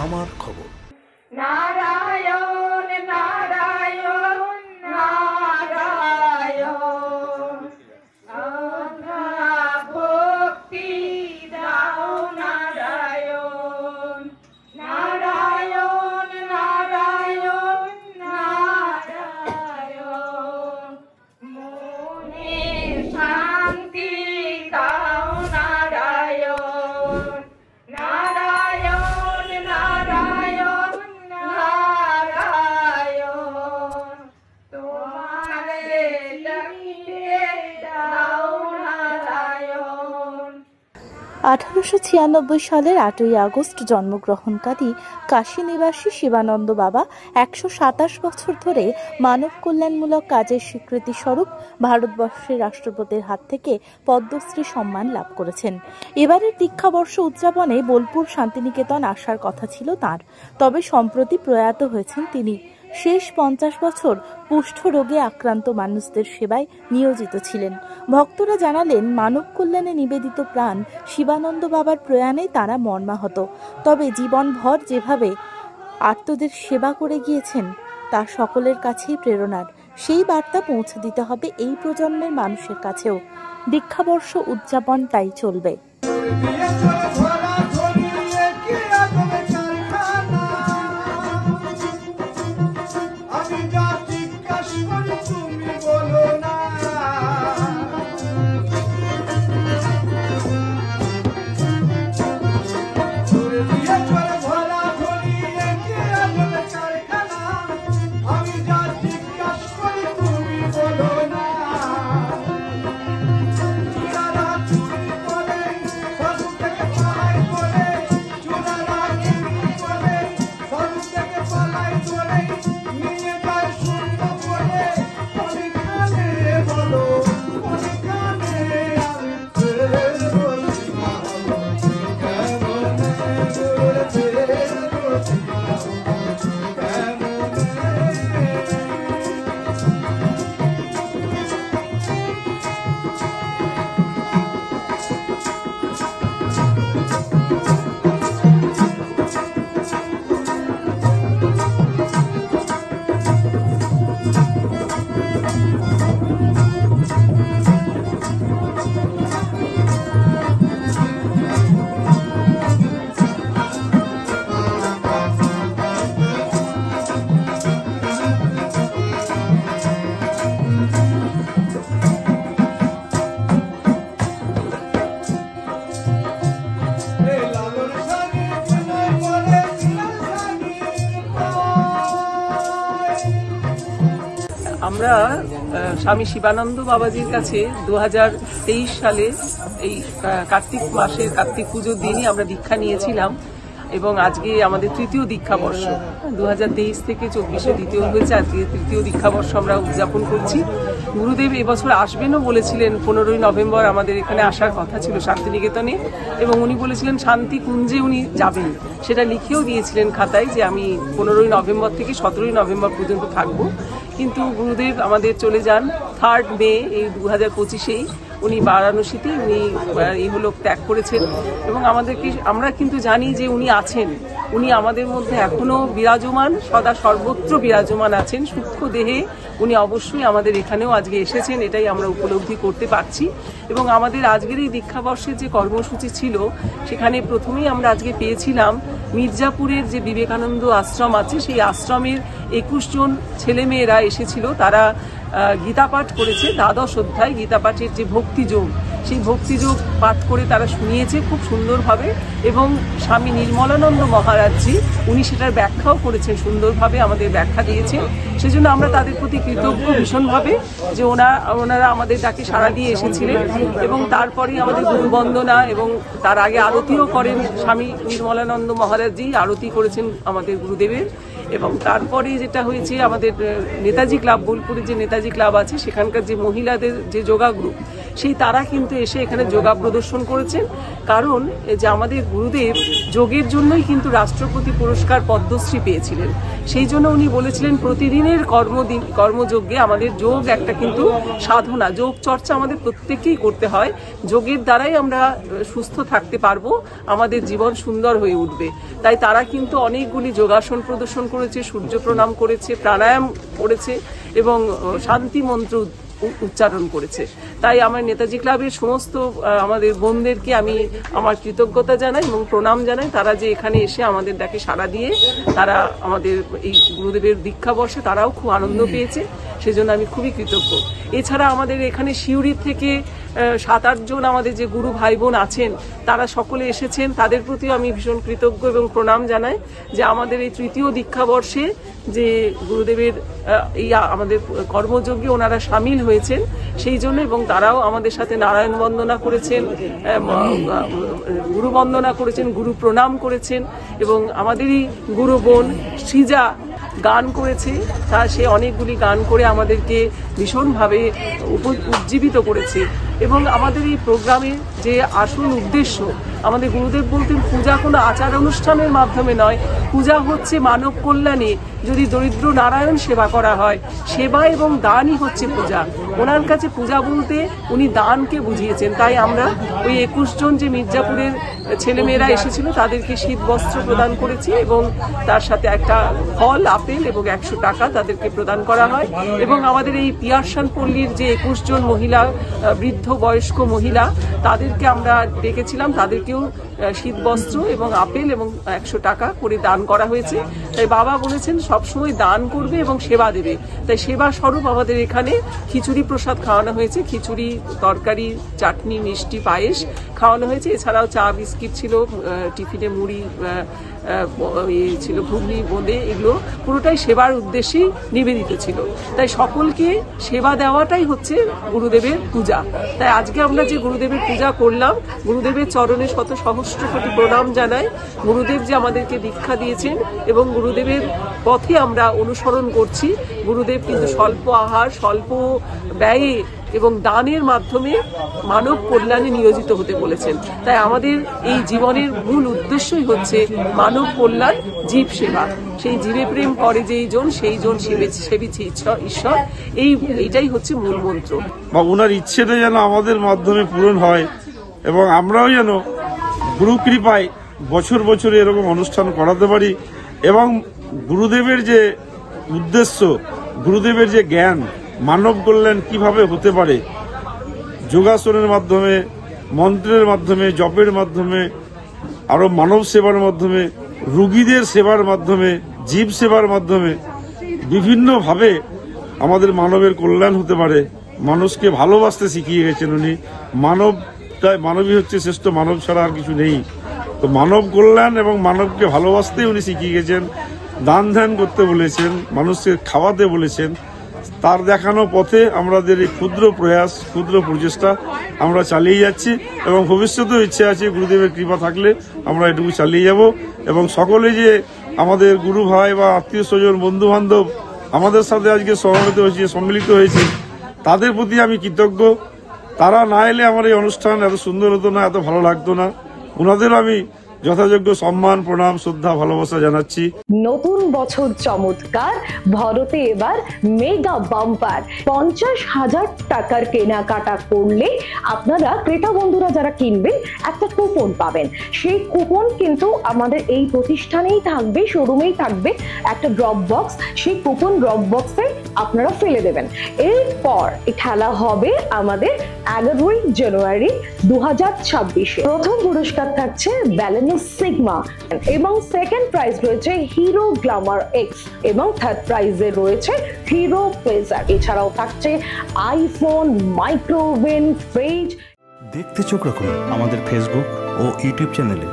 আমার খবর। নারায়ণ নারায়ণ নারায়ণ ভক্তি দাও নারায়ণ নারায়ণ নারায়ণ নারায়ণ মনে শান্তি দাও নারায়ণ নারায়ণ নারায়ণ নারায়ণ তোমারে ডাকিলে দাও নারায়ণ। 1896 সালের 8ই আগস্ট জন্মগ্রহণকারী কাশী নিবাসী শিবানন্দ বাবা 127 বছর ধরে মানব কল্যাণমূলক কাজের স্বীকৃতি স্বরূপ ভারতবর্ষের রাষ্ট্রপতির হাত থেকে পদ্মশ্রী সম্মান লাভ করেছেন। এবারের দীক্ষাবর্ষ উদযাপনে বোলপুর শান্তিনিকেতন আসার কথা ছিল তাঁর, তবে সম্প্রতি প্রয়াত হয়েছেন তিনি। শেষ 50 বছর কুষ্ঠ রোগে আক্রান্ত মানুষদের সেবায় নিয়োজিত ছিলেন। ভক্তরা জানালেন, মানব কল্যাণে নিবেদিত প্রাণ শিবানন্দ বাবার প্রয়াণে তারা মর্মাহত, তবে জীবনভর যেভাবে আর্তদের সেবা করে গিয়েছেন তা সকলের কাছেই প্রেরণার। সেই বার্তা পৌঁছে দিতে হবে এই প্রজন্মের মানুষের কাছেও। দীক্ষাবর্ষ উদযাপন তাই চলবে। আমরা স্বামী শিবানন্দ বাবাজির কাছে 2023 সালে এই কার্তিক মাসের কার্তিক পুজোর দিনই আমরা দীক্ষা নিয়েছিলাম এবং আজকে আমাদের তৃতীয় দীক্ষাবর্ষ। 2023 থেকে 24-এ দ্বিতীয় হয়েছে, আজকে তৃতীয় দীক্ষাবর্ষ আমরা উদযাপন করছি। গুরুদেব এবছর আসবেনও বলেছিলেন, 15ই নভেম্বর আমাদের এখানে আসার কথা ছিল শান্তিনিকেতনে, এবং উনি বলেছিলেন শান্তি কুঞ্জে উনি যাবেন, সেটা লিখেও দিয়েছিলেন খাতায় যে আমি 15ই নভেম্বর থেকে 17ই নভেম্বর পর্যন্ত থাকবো। কিন্তু গুরুদেব আমাদের চলে যান 3 মে এই 2025-এই। উনি বারাণসীতে উনি ইহলোক ত্যাগ করেছেন এবং আমরা কিন্তু জানি যে উনি আছেন, উনি আমাদের মধ্যে এখনো বিরাজমান, সদা সর্বত্র বিরাজমান আছেন সূক্ষ্ম দেহে। উনি অবশ্যই আমাদের এখানেও আজকে এসেছেন, এটাই আমরা উপলব্ধি করতে পারছি। এবং আমাদের আজকের এই দীক্ষাবর্ষের যে কর্মসূচি ছিল, সেখানে প্রথমেই আমরা আজকে পেয়েছিলাম মির্জাপুরের যে বিবেকানন্দ আশ্রম আছে, সেই আশ্রমের 21 জন ছেলেমেয়েরা এসেছিল। তারা গীতা পাঠ করেছে, 12 অধ্যায় গীতা পাঠের যে ভক্তিযোগ, সেই ভক্তিযোগ পাঠ করে তারা শুনিয়েছে খুব সুন্দরভাবে। এবং স্বামী নির্মলানন্দ মহারাজজি উনি সেটার ব্যাখ্যাও করেছেন সুন্দরভাবে, আমাদের ব্যাখ্যা দিয়েছেন। সেজন্য আমরা তাদের প্রতি কৃতজ্ঞ ভীষণভাবে যে ওনারা আমাদের ডাকে সাড়া দিয়ে এসেছিলেন। এবং তারপরেই আমাদের গুরুবন্দনা এবং তার আগে আরতিও করেন স্বামী নির্মলানন্দ মহারাজজি, আরতি করেছেন আমাদের গুরুদেবের। এবং তারপরে যেটা হয়েছে, আমাদের নেতাজি ক্লাব, বোলপুরে যে নেতাজি ক্লাব আছে, সেখানকার যে মহিলাদের যে যোগা গ্রুপ, সেই তারা কিন্তু এসে এখানে যোগা প্রদর্শন করেছেন। কারণ যে আমাদের গুরুদেব যোগের জন্যই কিন্তু রাষ্ট্রপতি পুরস্কার পদ্মশ্রী পেয়েছিলেন। সেই জন্য উনি বলেছিলেন প্রতিদিনের কর্মযজ্ঞে আমাদের যোগ একটা কিন্তু সাধনা, যোগ চর্চা আমাদের প্রত্যেককেই করতে হয়। যোগের দ্বারাই আমরা সুস্থ থাকতে পারবো, আমাদের জীবন সুন্দর হয়ে উঠবে। তাই তারা কিন্তু অনেকগুলি যোগাসন প্রদর্শন করেছে, সূর্য প্রণাম করেছে, প্রাণায়াম করেছে এবং শান্তি মন্ত্র উচ্চারণ করেছে। তাই আমার নেতাজি ক্লাবের সমস্ত আমাদের বোনদেরকে আমি আমার কৃতজ্ঞতা জানাই এবং প্রণাম জানাই। তারা যে এখানে এসে আমাদের ডাকে সাড়া দিয়ে তারা আমাদের এই গুরুদেবের দীক্ষা বর্ষে তারাও খুব আনন্দ পেয়েছে, সেজন্য আমি খুবই কৃতজ্ঞ। এছাড়া আমাদের এখানে সিউড়ির থেকে 7-8 জন আমাদের যে গুরু ভাই বোন আছেন তারা সকলে এসেছেন, তাদের প্রতিও আমি ভীষণ কৃতজ্ঞ এবং প্রণাম জানাই যে আমাদের এই তৃতীয় দীক্ষাবর্ষে যে গুরুদেবের এই আমাদের কর্মযজ্ঞে ওনারা সামিল হয়েছেন সেই জন্য, এবং তারাও আমাদের সাথে নারায়ণ বন্দনা করেছেন, গুরু বন্দনা করেছেন, গুরু প্রণাম করেছেন এবং আমাদেরই গুরু বোন সৃজা গান করেছে। সে অনেকগুলি গান করে আমাদেরকে ভীষণভাবে উজ্জীবিত করেছে। এবং আমাদের এই প্রোগ্রামের যে আসল উদ্দেশ্য, আমাদের গুরুদেব বলতেন পূজা কোনো আচার অনুষ্ঠানের মাধ্যমে নয়, পূজা হচ্ছে মানব কল্যাণে। যদি দরিদ্র নারায়ণ সেবা করা হয়, সেবা এবং দানই হচ্ছে পূজা। ওনার কাছে পূজা বলতে উনি দানকে বুঝিয়েছেন। তাই আমরা ওই 21 জন যে মির্জাপুরের ছেলেমেয়েরা এসেছিল তাদেরকে শীত বস্ত্র প্রদান করেছি এবং তার সাথে একটা ফল, আপেল এবং 100 টাকা তাদেরকে প্রদান করা হয়। এবং আমাদের এই পিয়ারসান পল্লীর যে 21 জন মহিলা, বৃদ্ধ বয়স্ক মহিলা, তাদেরকে আমরা ডেকেছিলাম, তাদেরকেও শীত বস্ত্র এবং আপেল এবং 100 টাকা করে দান করা হয়েছে। তাই বাবা বলেছেন সবসময় দান করবে এবং সেবা দেবে। তাই সেবা স্বরূপ আমাদের এখানে খিচুড়ি প্রসাদ খাওয়ানো হয়েছে, খিচুড়ি, তরকারি, চাটনি, মিষ্টি, পায়েস খাওয়ানো হয়েছে। এছাড়াও চা বিস্কিট ছিল, টিফিনে মুড়ি ছিল, ঘুগনি, বোঁদে, এগুলো পুরোটাই সেবার উদ্দেশ্যেই নিবেদিত ছিল। তাই সকলকে সেবা দেওয়াটাই হচ্ছে গুরুদেবের পূজা। তাই আজকে আমরা যে গুরুদেবের পূজা করলাম, গুরুদেবের চরণে শত সহস্র কোটি প্রণাম জানাই। গুরুদেব যে আমাদেরকে দীক্ষা দিয়েছেন এবং গুরুদেবের পথে আমরা অনুসরণ করছি। গুরুদেব কিন্তু স্বল্প আহার, স্বল্প ব্যয়ে এবং দানের মাধ্যমে মানব কল্যাণে নিয়োজিত হতে বলেছেন। তাই আমাদের এই জীবনের মূল উদ্দেশ্যই হচ্ছে মানব কল্যাণ, জীব সেবা। সেই জীবে প্রেম করে যেই জন, সেই জন সেবিছে ঈশ্বর। এইটাই হচ্ছে মূল মন্ত্র। বা ওনার ইচ্ছেটা যেন আমাদের মাধ্যমে পূরণ হয় এবং আমরাও যেন গুরু কৃপায় বছর বছর এরকম অনুষ্ঠান করাতে পারি। এবং গুরুদেবের যে উদ্দেশ্য, গুরুদেবের যে জ্ঞান, মানব কল্যাণ কিভাবে হতে পারে, যোগাসনের মাধ্যমে, মন্ত্রের মাধ্যমে, জপের মাধ্যমে, আরো মানব সেবার মাধ্যমে, রোগীদের সেবার মাধ্যমে, জীব সেবার মাধ্যমে বিভিন্নভাবে আমাদের মানবের কল্যাণ হতে পারে। মানুষকে ভালোবাসতে শিখিয়ে গেছেন উনি। মানবই হচ্ছে শ্রেষ্ঠ, মানব ছাড়া আর কিছু নেই। তো মানব কল্যাণ এবং মানবকে ভালোবাসতে উনি শিখিয়ে গেছেন। দান ধ্যান করতে বলেছেন, মানুষকে খাওয়াতে বলেছেন। তার দেখানো পথে আমাদের এই ক্ষুদ্র প্রয়াস, ক্ষুদ্র প্রচেষ্টা আমরা চালিয়ে যাচ্ছি এবং ভবিষ্যতেও ইচ্ছে আছে গুরুদেবের কৃপা থাকলে আমরা এটুকু চালিয়ে যাব। এবং সকলে যে আমাদের গুরু ভাই বা আত্মীয় স্বজন, বন্ধু বান্ধব আমাদের সাথে আজকে সম্মিলিত হয়েছে, তাদের প্রতি আমি কৃতজ্ঞ। তারা না এলে আমার এই অনুষ্ঠান এত সুন্দর হতো না, এত ভালো লাগতো না। ওনাদেরও আমি যথাযোগ্য সম্মান, প্রণাম, শ্রদ্ধা, ভালোবাসা জানাচ্ছি। নতুন বছর চমৎকার, ভরতে এবার মেগা বাম্পার। 50,000 টাকার কেনাকাটা করলে আপনারা ক্রেতা বন্ধুরা যারা কিনবেন একটা কুপন পাবেন। সেই কুপন কিন্তু আমাদের এই প্রতিষ্ঠানেই থাকবে, শোরুমেই থাকবে একটা ড্রপ বক্স। সেই কুপন ড্রপ বক্সে আপনারা ফেলে দেবেন। এরপর এই খেলা হবে আমাদের 11ই জানুয়ারি 2026। প্রথম পুরস্কার থাকছে ব্যালেনো সিগমা এবং সেকেন্ড প্রাইজ রয়েছে হিরো গ্ল্যামার এক্স এবং থার্ড প্রাইজে রয়েছে হিরো প্লেজার। এছাড়াও থাকছে আইফোন, মাইক্রোওভেন, ফ্রিজ। দেখতে চোখ রাখুন আমাদের ফেসবুক ও ইউটিউব চ্যানেলে।